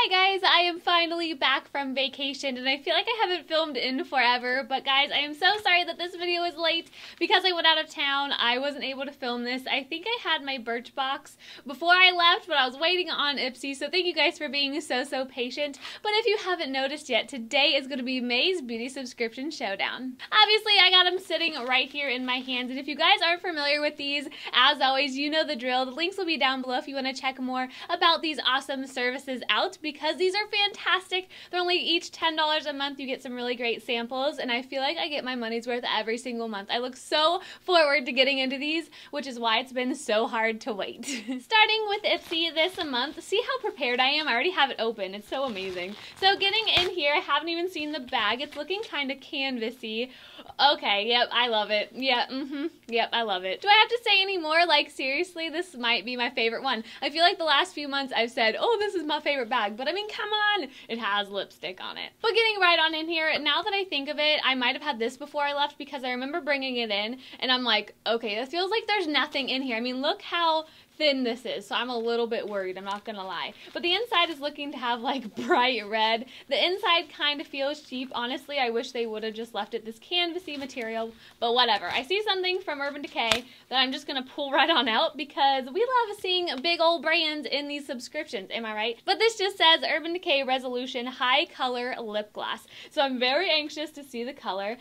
Hi guys, I am finally back from vacation and I feel like I haven't filmed in forever, but guys, I am so sorry that this video is late because I went out of town. I wasn't able to film this. I think I had my Birchbox before I left, but I was waiting on Ipsy, so thank you guys for being so patient. But if you haven't noticed yet, today is going to be May's Beauty Subscription Showdown. Obviously, I got them sitting right here in my hands, and if you guys aren't familiar with these, as always, you know the drill. The links will be down below if you want to check more about these awesome services out, because these are fantastic. They're only each $10 a month. You get some really great samples, and I feel like I get my money's worth every single month. I look so forward to getting into these, which is why it's been so hard to wait. Starting with Ipsy this month, see how prepared I am? I already have it open. It's so amazing. So getting in here, I haven't even seen the bag. It's looking kind of canvasy. Okay, yep, I love it. Yeah, yep, I love it. Do I have to say any more? Like, seriously, this might be my favorite one. I feel like the last few months I've said, oh, this is my favorite bag, but I mean, come on, it has lipstick on it. But getting right on in here, now that I think of it, I might have had this before I left because I remember bringing it in, and I'm like, okay, this feels like there's nothing in here. I mean, look how thin this is, so I'm a little bit worried, I'm not gonna lie. But the inside is looking to have like bright red. The inside kind of feels cheap. Honestly, I wish they would have just left it this canvasy material, but whatever. I see something from Urban Decay that I'm just gonna pull right on out because we love seeing big old brands in these subscriptions, am I right? But this just says Urban Decay Resolution High Color Lip Gloss. So I'm very anxious to see the color.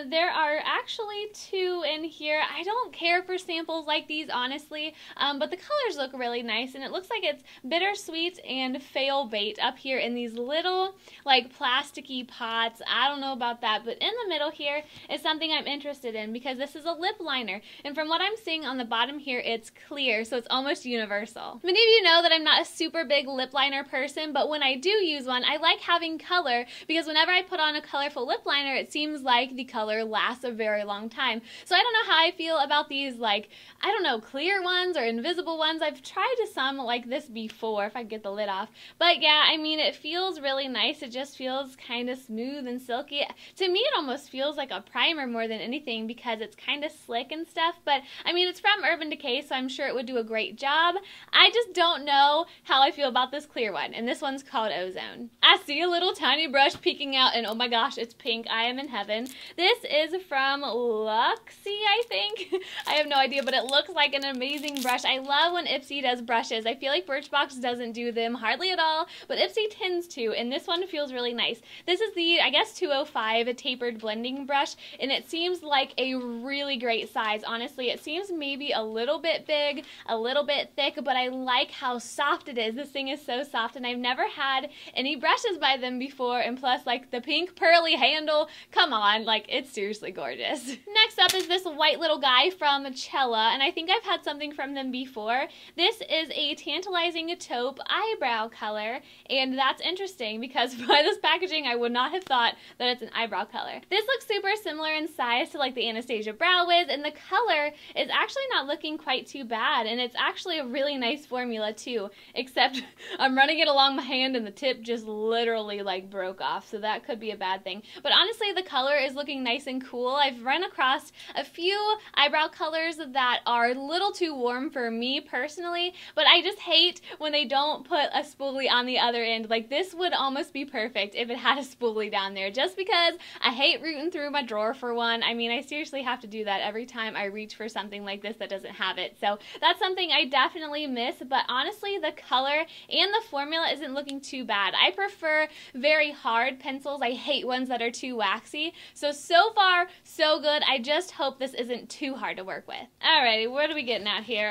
There are actually two in here. I don't care for samples like these, honestly, but the colors look really nice, and it looks like it's Bittersweet and Fail Bait up here in these little like plasticky pots. I don't know about that, but in the middle here is something I'm interested in because this is a lip liner, and from what I'm seeing on the bottom here, it's clear, so it's almost universal. Many of you know that I'm not a super big lip liner person, but when I do use one, I like having color because whenever I put on a colorful lip liner, it seems like the color lasts a very long time. So I don't know how I feel about these, like, I don't know, clear ones or invisible ones. I've tried some like this before, if I get the lid off. But yeah, I mean, it feels really nice. It just feels kind of smooth and silky. To me, it almost feels like a primer more than anything because it's kind of slick and stuff. But I mean, it's from Urban Decay, so I'm sure it would do a great job. I just don't know how I feel about this clear one, and this one's called Ozone. I see a little tiny brush peeking out, and oh my gosh, it's pink. I am in heaven. This is from Luxy, I think. I have no idea, but it looks like an amazing brush. I love when Ipsy does brushes. I feel like Birchbox doesn't do them hardly at all, but Ipsy tends to, and this one feels really nice. This is the, I guess, 205 tapered blending brush, and it seems like a really great size. Honestly, it seems maybe a little bit big, a little bit thick, but I like how soft it is. This thing is so soft, and I've never had any brushes by them before, and plus, like, the pink pearly handle, come on, like, it's seriously gorgeous. Next up is this white little guy from Cella, and I think I've had something from them before. This is a tantalizing taupe eyebrow color, and that's interesting because by this packaging I would not have thought that it's an eyebrow color. This looks super similar in size to like the Anastasia Brow Wiz, and the color is actually not looking quite too bad, and it's actually a really nice formula too, except I'm running it along my hand and the tip just literally like broke off, so that could be a bad thing. But honestly, the color is looking nice and cool. I've run across a few eyebrow colors that are a little too warm for me personally, but I just hate when they don't put a spoolie on the other end. Like, this would almost be perfect if it had a spoolie down there, just because I hate rooting through my drawer for one. I mean, I seriously have to do that every time I reach for something like this that doesn't have it. So that's something I definitely miss, but honestly, the color and the formula isn't looking too bad. I prefer very hard pencils. I hate ones that are too waxy. So far, so good. I just hope this isn't too hard to work with. Alrighty, what are we getting at here?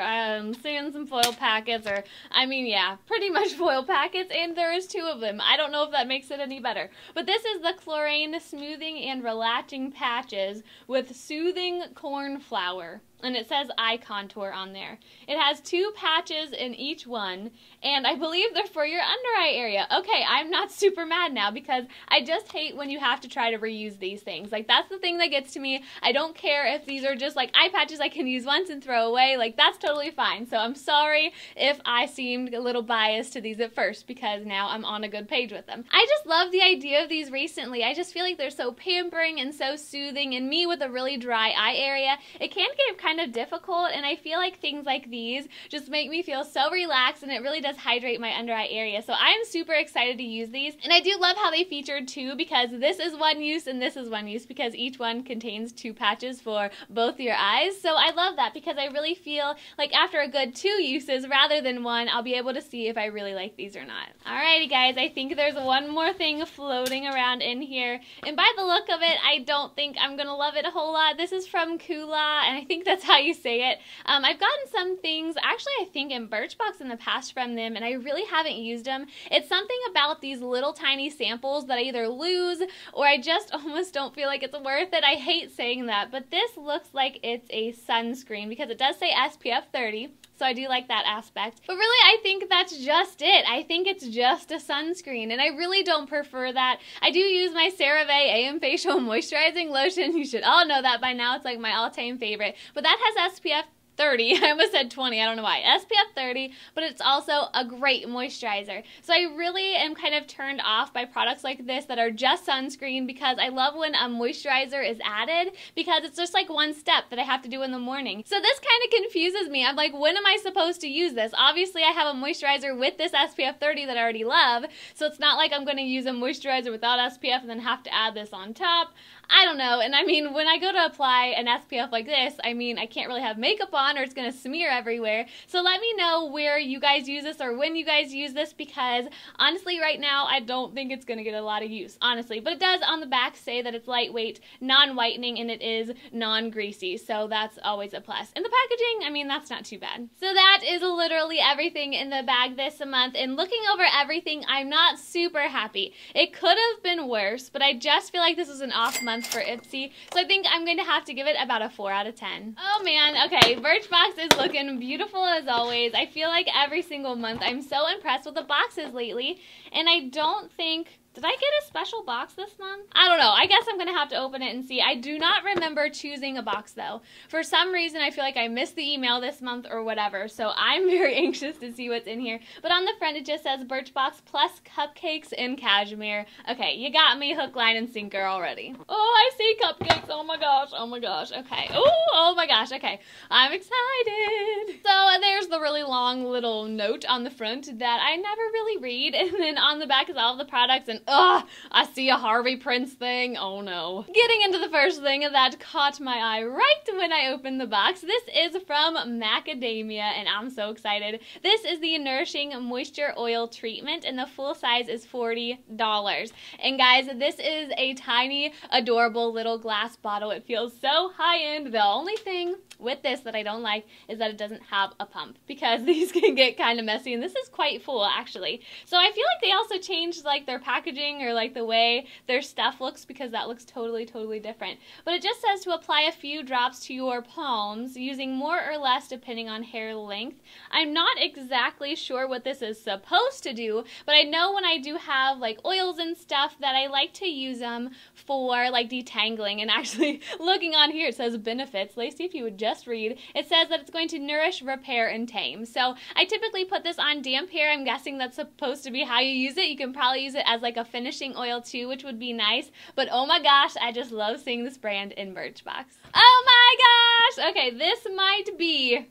Seeing some foil packets, or I mean, yeah, pretty much foil packets, and there is two of them. I don't know if that makes it any better, but this is the Chlorine Smoothing and Relaxing Patches with Soothing Corn Flour. And it says eye contour on there. It has 2 patches in each one, and I believe they're for your under eye area. Okay, I'm not super mad now because I just hate when you have to try to reuse these things. Like, that's the thing that gets to me. I don't care if these are just like eye patches I can use once and throw away. Like, that's totally fine. So I'm sorry if I seemed a little biased to these at first because now I'm on a good page with them. I just love the idea of these recently. I just feel like they're so pampering and so soothing, and me with a really dry eye area, it can get kind of difficult, and I feel like things like these just make me feel so relaxed, and it really does hydrate my under eye area. So I'm super excited to use these, and I do love how they featured two, because this is one use and this is one use, because each one contains 2 patches for both your eyes. So I love that, because I really feel like after a good 2 uses rather than 1, I'll be able to see if I really like these or not. Alrighty guys, I think there's one more thing floating around in here, and by the look of it, I don't think I'm gonna love it a whole lot. This is from Kula, and I think that's how you say it. I've gotten some things, actually I think in Birchbox in the past from them, and I really haven't used them. It's something about these little tiny samples that I either lose or I just almost don't feel like it's worth it. I hate saying that, but this looks like it's a sunscreen because it does say SPF 30. So I do like that aspect. But really, I think that's just it. I think it's just a sunscreen, and I really don't prefer that. I do use my CeraVe AM Facial Moisturizing Lotion. You should all know that by now. It's like my all-time favorite. But that has SPF 30. I almost said 20. I don't know why. SPF 30, but it's also a great moisturizer. So I really am kind of turned off by products like this that are just sunscreen, because I love when a moisturizer is added, because it's just like one step that I have to do in the morning. So this kind of confuses me. I'm like, when am I supposed to use this? Obviously, I have a moisturizer with this SPF 30 that I already love, so it's not like I'm going to use a moisturizer without SPF and then have to add this on top. I don't know, and I mean, when I go to apply an SPF like this, I mean, I can't really have makeup on or it's going to smear everywhere. So let me know where you guys use this or when you guys use this, because honestly right now I don't think it's going to get a lot of use, honestly. But it does on the back say that it's lightweight, non-whitening, and it is non-greasy, so that's always a plus. And the packaging, I mean, that's not too bad. So that is literally everything in the bag this month, and looking over everything, I'm not super happy. It could have been worse, but I just feel like this was an off month for Ipsy, so I think I'm going to have to give it about a 4 out of 10. Oh man, okay, Birchbox is looking beautiful as always. I feel like every single month I'm so impressed with the boxes lately, and I don't think... Did I get a special box this month? I don't know. I guess I'm going to have to open it and see. I do not remember choosing a box, though. For some reason, I feel like I missed the email this month or whatever, so I'm very anxious to see what's in here. But on the front, it just says Birchbox plus cupcakes in cashmere. Okay, you got me hook, line, and sinker already. Oh, I see cupcakes. Oh my gosh. Oh my gosh. Okay. Oh my gosh. Okay. I'm excited. So there's the really long little note on the front that I never really read. And then on the back is all of the products, and ugh, I see a Harvey Prince thing. Oh no. Getting into the first thing that caught my eye right when I opened the box. This is from Macadamia, and I'm so excited. This is the Nourishing Moisture Oil Treatment, and the full size is $40. And guys, this is a tiny, adorable little glass bottle. It feels so high-end. The only thing with this that I don't like is that it doesn't have a pump, because these can get kind of messy, and this is quite full actually. So I feel like they also changed like their packaging or like the way their stuff looks, because that looks totally different. But it just says to apply a few drops to your palms, using more or less depending on hair length. I'm not exactly sure what this is supposed to do, but I know when I do have like oils and stuff that I like to use them for like detangling. And actually looking on here, it says benefits. Lacey, if you would just read, it says that it's going to nourish, repair, and tame. So I typically put this on damp hair. I'm guessing that's supposed to be how you use it. You can probably use it as like a finishing oil too, which would be nice. But oh my gosh, I just love seeing this brand in Birchbox. Oh my gosh! Okay, this might be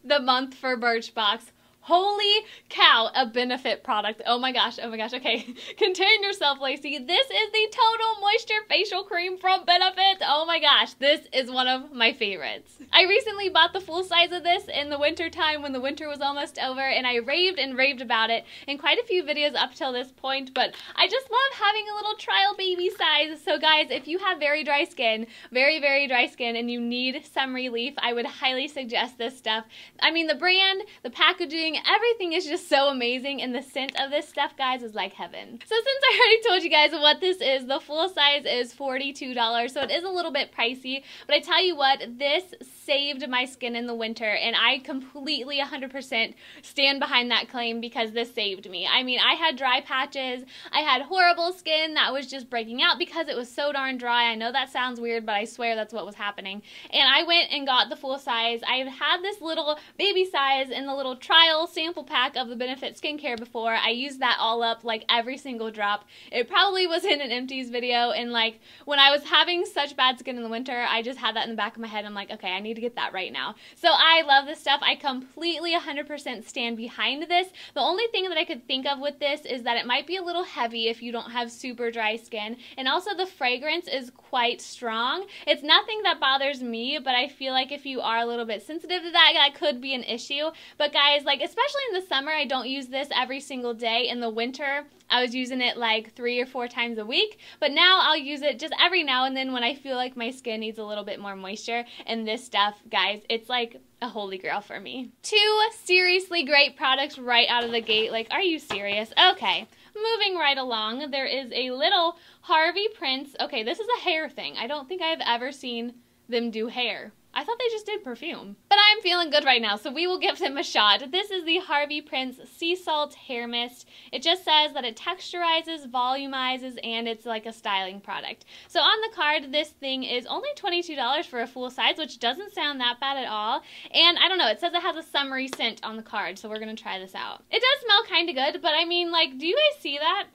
the month for Birchbox. Holy cow, a benefit product. Oh my gosh, okay. Contain yourself, Lacey. This is the Total Moisture Facial Cream from Benefit. Oh my gosh, this is one of my favorites. I recently bought the full size of this in the winter time when the winter was almost over, and I raved and raved about it in quite a few videos up till this point, but I just love having a little trial baby size. So guys, if you have very dry skin, very dry skin, and you need some relief, I would highly suggest this stuff. I mean, the brand, the packaging, everything is just so amazing, and the scent of this stuff, guys, is like heaven. So since I already told you guys what this is, the full size is $42, so it is a little bit pricey, but I tell you what, this saved my skin in the winter, and I completely 100% stand behind that claim, because this saved me. I mean, I had dry patches, I had horrible skin that was just breaking out because it was so darn dry. I know that sounds weird, but I swear that's what was happening. And I went and got the full size. I've had this little baby size in the little trial little sample pack of the Benefit skincare before. I used that all up, like every single drop. It probably was in an empties video, and like when I was having such bad skin in the winter, I just had that in the back of my head. I'm like, okay, I need to get that right now. So I love this stuff. I completely 100% stand behind this. The only thing that I could think of with this is that it might be a little heavy if you don't have super dry skin, and also the fragrance is quite strong. It's nothing that bothers me, but I feel like if you are a little bit sensitive to that, that could be an issue. But guys, like especially in the summer, I don't use this every single day. In the winter, I was using it like 3 or 4 times a week, but now I'll use it just every now and then when I feel like my skin needs a little bit more moisture. And this stuff, guys, it's like a holy grail for me. 2 seriously great products right out of the gate. Like, are you serious? Okay, moving right along, there is a little Harvey Prince. Okay, this is a hair thing. I don't think I've ever seen them do hair. I thought they just did perfume. But I'm feeling good right now, so we will give them a shot. This is the Harvey Prince Sea Salt Hair Mist. It just says that it texturizes, volumizes, and it's like a styling product. So on the card, this thing is only $22 for a full size, which doesn't sound that bad at all. And I don't know, it says it has a summery scent on the card, so we're gonna try this out. It does smell kind of good, but I mean, like, do you guys see that?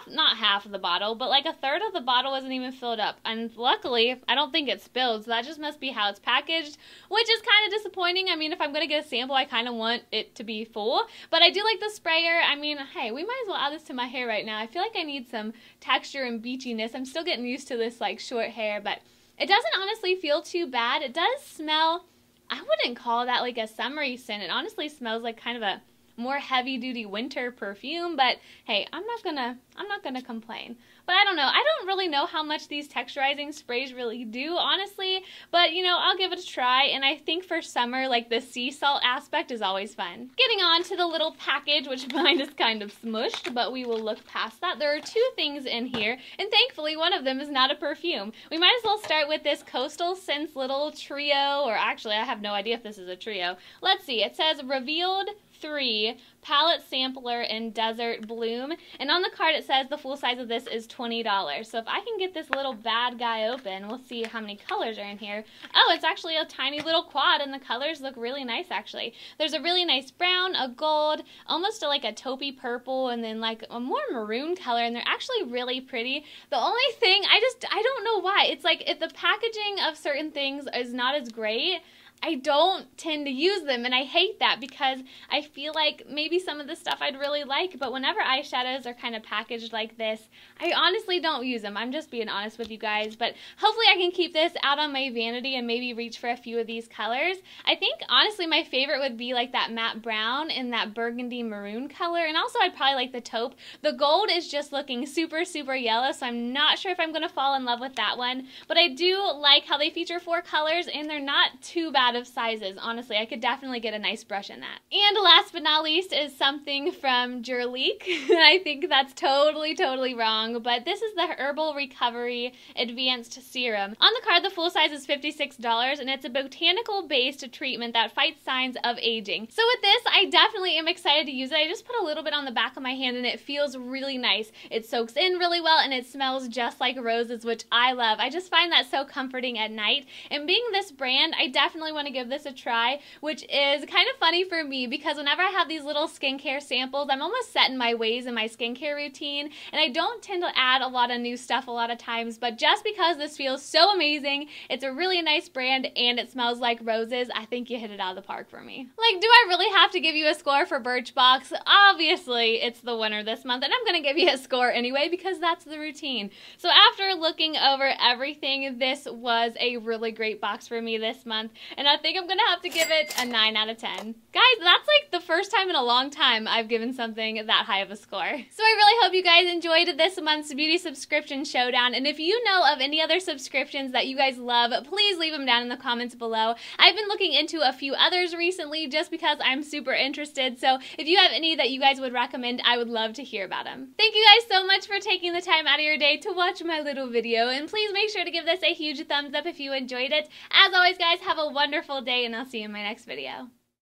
Not half of the bottle, but like a third of the bottle wasn't even filled up. And luckily, I don't think it spilled, so that just must be how it's packaged, which is kind of disappointing. I mean, if I'm going to get a sample, I kind of want it to be full. But I do like the sprayer. I mean, hey, we might as well add this to my hair right now. I feel like I need some texture and beachiness. I'm still getting used to this like short hair, but it doesn't honestly feel too bad. It does smell, I wouldn't call that like a summery scent. It honestly smells like kind of a more heavy-duty winter perfume, but hey, I'm not gonna complain. But I don't know. I don't really know how much these texturizing sprays really do, honestly, but you know, I'll give it a try, and I think for summer, like the sea salt aspect is always fun. Getting on to the little package, which mine is kind of smushed, but we will look past that. There are 2 things in here, and thankfully one of them is not a perfume. We might as well start with this Coastal Scents little trio, or actually I have no idea if this is a trio. Let's see, it says Revealed 3 Palette Sampler in Desert Bloom, and on the card it says the full size of this is $20. So if I can get this little bad guy open, we'll see how many colors are in here. Oh, it's actually a tiny little quad, and the colors look really nice actually. There's a really nice brown, a gold, almost like a taupey purple, and then like a more maroon color, and they're actually really pretty. The only thing, I don't know why, it's like if the packaging of certain things is not as great, I don't tend to use them, and I hate that because I feel like maybe some of the stuff I'd really like, but whenever eyeshadows are kind of packaged like this, I honestly don't use them. I'm just being honest with you guys, but hopefully I can keep this out on my vanity and maybe reach for a few of these colors. I think honestly my favorite would be like that matte brown and that burgundy maroon color, and also I'd probably like the taupe. The gold is just looking super, super yellow, so I'm not sure if I'm going to fall in love with that one, but I do like how they feature 4 colors, and they're not too bad of sizes. Honestly, I could definitely get a nice brush in that. And last but not least is something from Jurlique. I think that's totally wrong, but this is the Herbal Recovery Advanced Serum. On the card, the full size is $56, and it's a botanical-based treatment that fights signs of aging. So with this, I definitely am excited to use it. I just put a little bit on the back of my hand, and it feels really nice. It soaks in really well, and it smells just like roses, which I love. I just find that so comforting at night, and being this brand, I definitely want to give this a try, which is kind of funny for me because whenever I have these little skincare samples, I'm almost set in my ways in my skincare routine, and I don't tend to add a lot of new stuff a lot of times, but just because this feels so amazing, it's a really nice brand, and it smells like roses, I think you hit it out of the park for me. Like, do I really have to give you a score for Birchbox? Obviously, it's the winner this month, and I'm gonna give you a score anyway because that's the routine. So after looking over everything, this was a really great box for me this month, and I think I'm gonna have to give it a 9 out of 10. Guys, that's like the first time in a long time I've given something that high of a score. So I really hope you guys enjoyed this month's beauty subscription showdown, and if you know of any other subscriptions that you guys love, please leave them down in the comments below. I've been looking into a few others recently just because I'm super interested, so if you have any that you guys would recommend, I would love to hear about them. Thank you guys so much for taking the time out of your day to watch my little video, and please make sure to give this a huge thumbs up if you enjoyed it. As always, guys, have a wonderful day, and I'll see you in my next video.